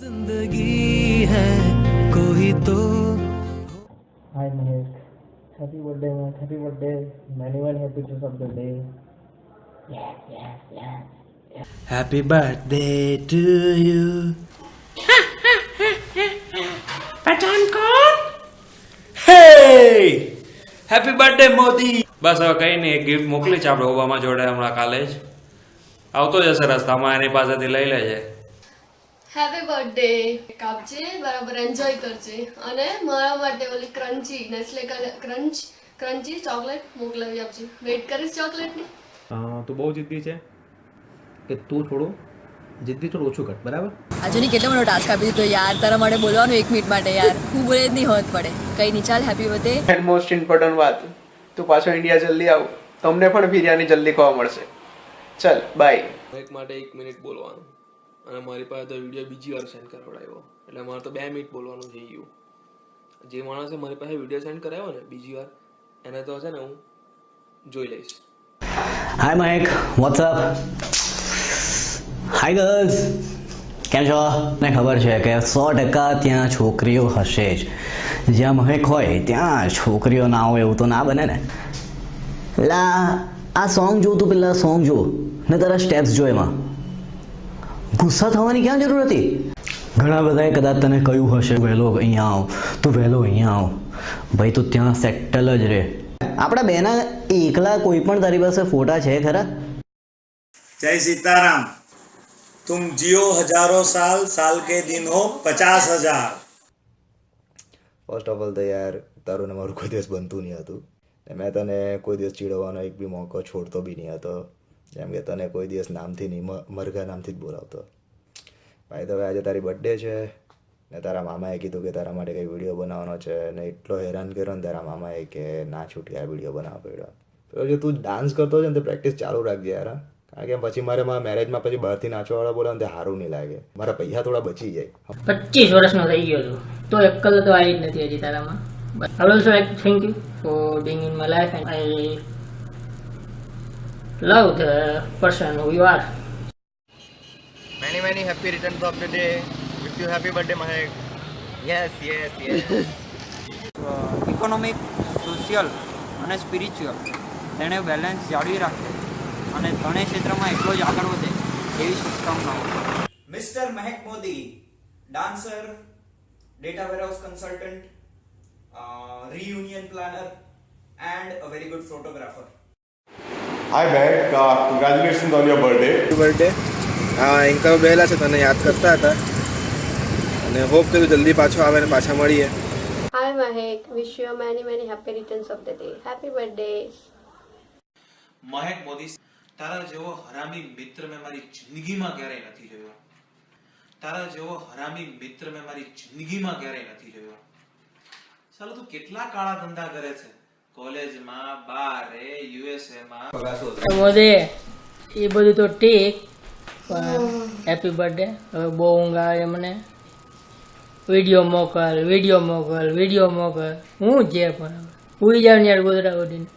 जिंदगी है कोई तो। Hi Mahek, happy birthday man, happy birthday. Many happy returns of the day. Yes. Happy birthday to you. पहचान कौन? Hey! Happy birthday Modi. બસ હવે કઈ નહીં, એક ગિફ્ટ મોકલી છે આપણે ઓબામા જોડે હમણાં કાલે જ આવતો જશે રસ્તામાં, એની પાસેથી લઈ લેજે. Happy birthday. કાપજે, બરાબર એન્જોય કરજે અને મારા માટે ઓલી ક્રન્ચી નેસ્લે ક્રન્ચી ચોકલેટ મોકલાવી આપજે. વેઇટ કરીશ ચોકલેટની. તું બહુ જિદ્દી છે કે તું થોડું જિદ્દી થોડું ઓછું કર, બરાબર? આજુની કેટલો મોટો ટાસ્ક આપી દીધો યાર, તારા માટે બોલવાનું 1 મિનિટ માટે યાર, હું બોલે જ નહીં હોત પડે. કઈ નહીં, ચાલ happy birthday. And most important વાત, તું પાછો ઇન્ડિયા જલ્દી આવ, તમને પણ બિરયાની જલ્દી ખાવા મળશે. ચલ બાય. એક માટે 1 મિનિટ બોલવાનું અને મારી પાસે તો વિડીયો બીજી વાર સેન્ડ કરાવડાવ્યો એટલે મારે તો 2 મિનિટ બોલવાનું થઈ ગયું. જે માણસે મારી પાસે વિડીયો સેન્ડ કરાવ્યો ને બીજી વાર એને તો છે ને હું જોઈ લઈશ. હાય મહેક, વોટ્સઅપ. હાય ગર્લ્સ, કેમ છો? મને ખબર છે કે 100% ત્યાં છોકરીઓ હશે જ. જ્યાં મહેક હોય ત્યાં છોકરીઓ ના હોય એવું તો ના બને ને. લા આ સોંગ જો, તું પેલા સોંગ જો ને તારા સ્ટેપ્સ જો, એમાં ગુસ્સા થવાની ક્યાં જરૂર હતી? ઘણા બધાએ કદાચ તને કહ્યું હશે વહેલો અહીંયા આવ, તું વહેલો અહીંયા આવ. ભાઈ તું ત્યાં સેટલ જ રહે. આપણા બેના એકલા કોઈ પણ તારી પાસે ફોટા છે ખરા? जय सीताराम. तुम जियो हजारों साल, साल के दिन हो 50,000. ફર્સ્ટ ઓફ ઓલ તો યાર તારું ને મારું કોઈ દિવસ બનતું નહીં હતું. મેં તને કોઈ દિવસ ચીડવવાનો એક બી મોકો છોડતો બી નહીં હતો. જેમ કે તને કોઈ દિવસ નામથી નહીં, મરઘા નામથી જ બોલાવતો. ભાઈ તો હવે આજે તારી બર્થડે છે ને તારા મામાએ કીધું કે તારા માટે કંઈ વિડીયો બનાવવાનો છે ને એટલો હેરાન કર્યો ને તારા મામાએ કે ના છૂટી આ વિડીયો બનાવવા પડ્યો. તો જો તું ડાન્સ કરતો છે ને તો પ્રેક્ટિસ ચાલુ રાખજે યાર. કારણ કે પછી મારે મારા મેરેજમાં પછી બહારથી નાચવાવાળા બોલાવે ને તે સારું નહીં લાગે. મારા પૈસા થોડા બચી જાય. 25 વર્ષનો થઈ ગયો છું તો એક કલર તો આવી જ નથી હજી તારામાં. I would also like to thank you for being in my life and I love the person who you are. Many happy returns of the day. Wish you happy birthday Mahek. Yes. Economic, social અને spiritual તેણે balance જાળવી રાખે અને ત્રણેય ક્ષેત્રમાં એટલો જ આગળ વધે એવી શુભકામનાઓ. Mr. Mahek Modi, dancer, data warehouse consultant, reunion planner, and a very good photographer. Hi Mahek, congratulations on your birthday. Anchor Bela છે, તને યાદ કરતા હતા અને હોપ કે તું જલ્દી પાછો આવે ને પાછા મળીએ. Hi Mahek, wish you many happy returns of the day. Happy birthday. Mahek Modi, તારા જેવો હરામી મિત્ર મેં મારી જિંદગીમાં ક્યારેય નથી જોયો. તારા જેવો હરામી મિત્ર મેં મારી જિંદગીમાં ક્યારેય નથી જોયો. ચાલો તું કેટલા કાળા ધંધા કરે છે, કોલેજમાં, બારે, યુએસએ માં. મોદી એ બધું તો ઠીક, હેપી બર્થડે. હવે બહુ ઊંઘ આવે મને. વિડીયો મોકલ. હું જે પણ સુઈ જાવ ને યાર ગોદડા ઉડીને.